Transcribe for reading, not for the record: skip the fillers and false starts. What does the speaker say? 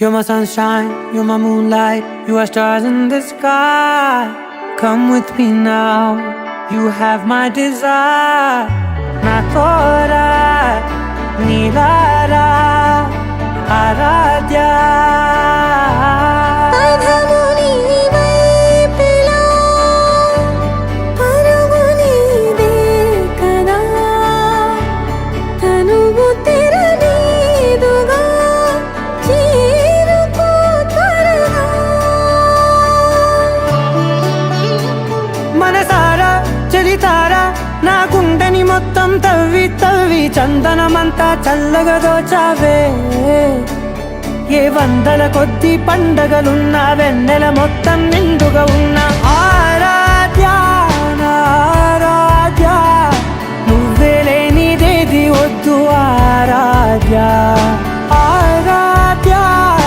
You're my sunshine, you're my moonlight, you are stars in the sky. Come with me now, you have my desire. Na tora, nilara, aradhya. మనసారా చలితారా నా గుండెని మొత్తం తవ్వి తవ్వి చందనమంతా చల్లగా దోచావే. ఏ వందల కొద్ది పండగలున్నా వెన్నెల మొత్తం నిండుగా ఉన్నా